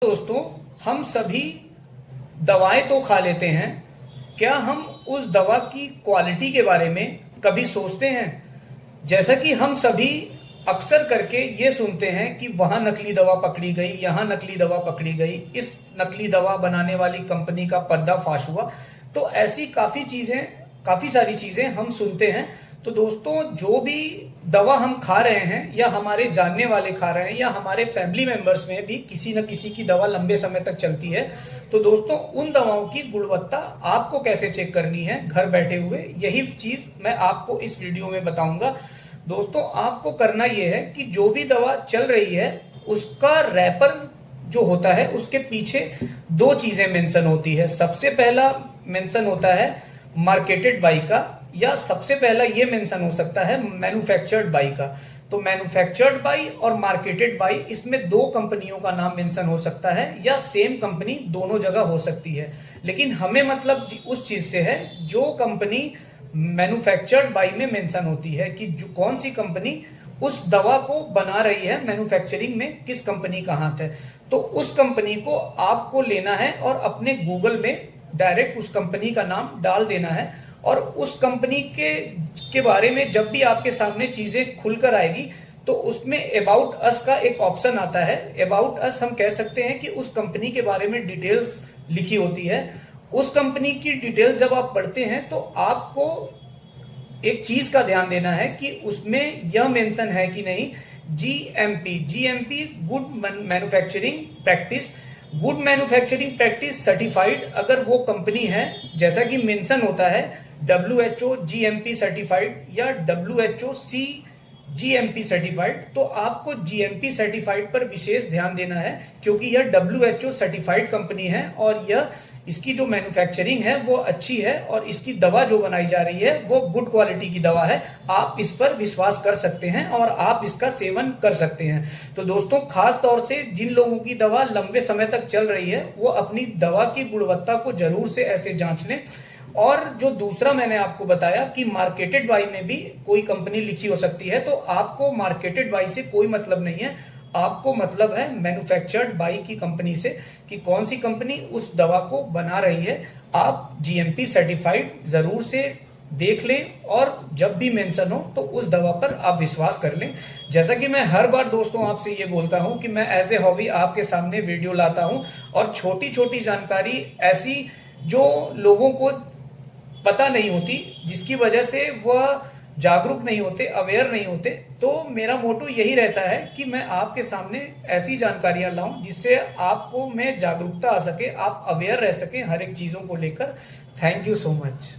दोस्तों, हम सभी दवाएं तो खा लेते हैं। क्या हम उस दवा की क्वालिटी के बारे में कभी सोचते हैं? जैसा कि हम सभी अक्सर करके ये सुनते हैं कि वहां नकली दवा पकड़ी गई, यहां नकली दवा पकड़ी गई, इस नकली दवा बनाने वाली कंपनी का पर्दाफाश हुआ। तो ऐसी काफी सारी चीजें हम सुनते हैं। तो दोस्तों, जो भी दवा हम खा रहे हैं या हमारे जानने वाले खा रहे हैं या हमारे फैमिली मेंबर्स में भी किसी न किसी की दवा लंबे समय तक चलती है, तो दोस्तों उन दवाओं की गुणवत्ता आपको कैसे चेक करनी है घर बैठे हुए, यही चीज मैं आपको इस वीडियो में बताऊंगा। दोस्तों, आपको करना यह है कि जो भी दवा चल रही है उसका रैपर जो होता है उसके पीछे दो चीजें मेंशन होती है। सबसे पहला मेंशन होता है मार्केटेड बाई का, या सबसे पहला ये मेंशन हो सकता है मैन्युफैक्चर्ड बाई का। तो मैन्युफैक्चर्ड बाई और मार्केटेड बाई, इसमें दो कंपनियों का नाम मेंशन हो सकता है या सेम कंपनी दोनों जगह हो सकती है। लेकिन हमें मतलब उस चीज से है जो कंपनी मैन्युफैक्चर्ड बाई में मेंशन होती है, कि जो कौन सी कंपनी उस दवा को बना रही है, मैन्युफैक्चरिंग में किस कंपनी का हाथ है। तो उस कंपनी को आपको लेना है और अपने गूगल में डायरेक्ट उस कंपनी का नाम डाल देना है, और उस कंपनी के बारे में जब भी आपके सामने चीजें खुलकर आएगी तो उसमें अबाउट अस का एक ऑप्शन आता है। अबाउट अस हम कह सकते हैं कि उस कंपनी के बारे में डिटेल्स लिखी होती है। उस कंपनी की डिटेल्स जब आप पढ़ते हैं तो आपको एक चीज का ध्यान देना है कि उसमें यह मेंशन है कि नहीं, GMP good manufacturing practice, good manufacturing practice certified. अगर वो कंपनी है, जैसा कि मेंशन होता है WHO GMP सर्टिफाइड या WHO CGMP सर्टिफाइड, तो आपको GMP सर्टिफाइड पर विशेष ध्यान देना है, क्योंकि यह WHO सर्टिफाइड कंपनी है और यह इसकी जो मैन्युफैक्चरिंग है वो अच्छी है और इसकी दवा जो बनाई जा रही है वो गुड क्वालिटी की दवा है। आप इस पर विश्वास कर सकते हैं और आप इसका सेवन कर सकते हैं। तो दोस्तों, खास तौर से जिन लोगों की दवा लंबे समय तक चल रही है वो अपनी दवा की गुणवत्ता को जरूर से ऐसे जांच लें। और जो दूसरा मैंने आपको बताया कि मार्केटेड बाई में भी कोई कंपनी लिखी हो सकती है, तो आपको मार्केटेड बाई से कोई मतलब नहीं है, आपको मतलब है मैन्युफैक्चर्ड बाई की कंपनी से, कि कौन सी कंपनी उस दवा को बना रही है। आप जीएमपी सर्टिफाइड जरूर से देख लें और जब भी मेंशन हो तो उस दवा पर आप विश्वास कर लें। जैसा कि मैं हर बार दोस्तों आपसे ये बोलता हूं कि मैं एज ए हॉबी आपके सामने वीडियो लाता हूं और छोटी छोटी जानकारी ऐसी जो लोगों को पता नहीं होती, जिसकी वजह से वह जागरूक नहीं होते, अवेयर नहीं होते, तो मेरा मोटो यही रहता है कि मैं आपके सामने ऐसी जानकारियां लाऊं जिससे आपको में जागरूकता आ सके, आप अवेयर रह सके हर एक चीजों को लेकर। Thank you so much.